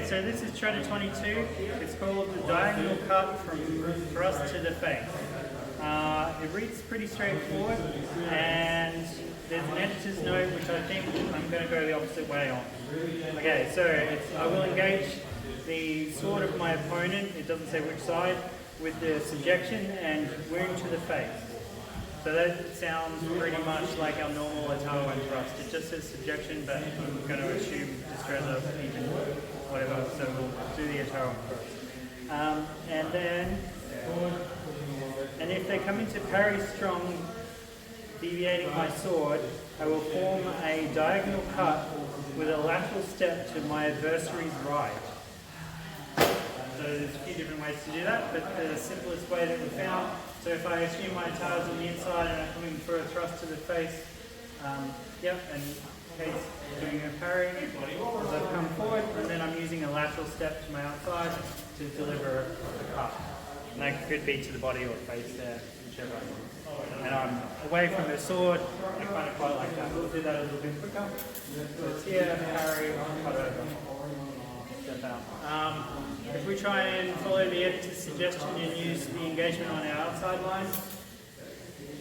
so this is Treta 22. It's called the diagonal cut from thrust to the face. It reads pretty straightforward, and there's an editor's note which I think I'm going to go the opposite way on. Okay, so I will engage the sword of my opponent, it doesn't say which side, with the subjection and wound to the face. So that sounds pretty much like our normal Ataro and thrust. It just says subjection, but I'm going to assume Treta even whatever, so we'll do the Ataro and thrust. And if they come into parry strong, deviating my sword, I will form a diagonal cut with a lateral step to my adversary's right. So there's a few different ways to do that, but the simplest way that we found, so if I assume my Ataro's on the inside and I'm coming for a thrust to the face, and Kate's doing a parry as I've come forward, and then I'm using a lateral step to my outside to deliver a cut. And that could be to the body or face there, whichever. And I'm away from the sword. I kind of quite like that. We'll do that a little bit quicker. So it's here, parry, cut over, step out. If we try and follow the editor's suggestion and use the engagement on our outside line,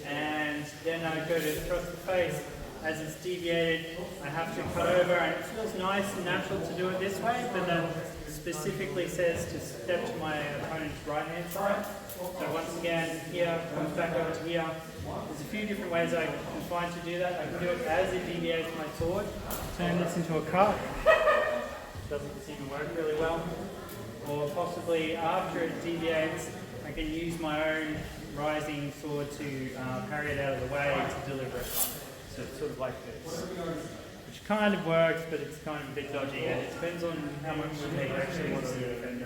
and then I go to thrust the face, as it's deviated, I have to cut over, and it feels nice and natural to do it this way, but that specifically says to step to my opponent's right hand side. So once again, here, comes back over to here. There's a few different ways I can find to do that. I can do it as it deviates my sword, turn this into a cut. Doesn't seem to work really well. Or possibly after it deviates, I can use my own rising sword to parry it out of the way to deliver it. So it's sort of like this. Which kind of works, but it's kind of a bit dodgy, and it depends on how much they actually want to defend.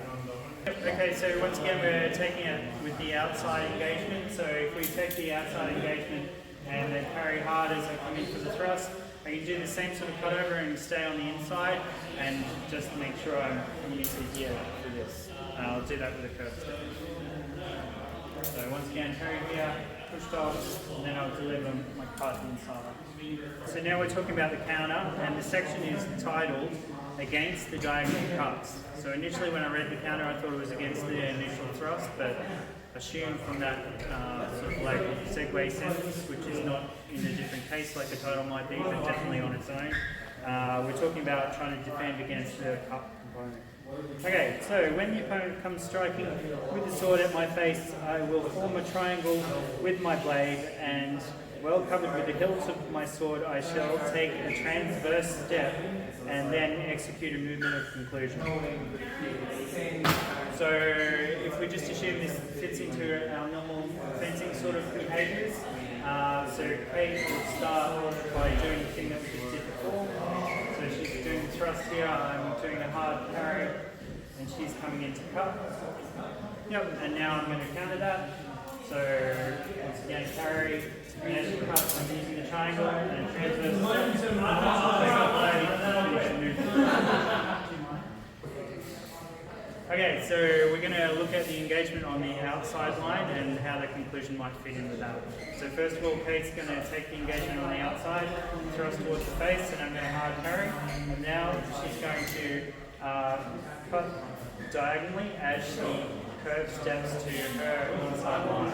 Okay, so once again we're taking it with the outside engagement. So if we take the outside engagement and then parry hard as I come in for the thrust, I can do the same sort of cut over and stay on the inside and just make sure I'm coming into here for this. I'll do that with a curve step. So once again, parry here, pushed off, and then I'll deliver my cut inside. So now we're talking about the counter, and the section is titled Against the Diagonal Cuts. So initially when I read the counter I thought it was against the initial thrust, but assume from that sort of like segue sentence, which is not in a different case like the title might be, but definitely on its own. We're talking about trying to defend against the cut component. Okay, so when the opponent comes striking with the sword at my face, I will form a triangle with my blade, and well covered with the hilt of my sword, I shall take a transverse step and then execute a movement of conclusion. So if we just assume this fits into our normal fencing sort of behaviours, so Kate will start by doing the thing that we just did before. So she's doing the thrust here, I'm doing a hard parry, and she's coming in to cut. Yep, and now I'm going to counter that. So once again, parry, and cut, I'm using the triangle, and transverse step. Okay, so we're going to look at the engagement on the outside line and how the conclusion might fit in with that. So first of all, Kate's going to take the engagement on the outside, thrust towards the face, and I'm going to hard parry. And now she's going to cut diagonally as she curve steps to her inside line.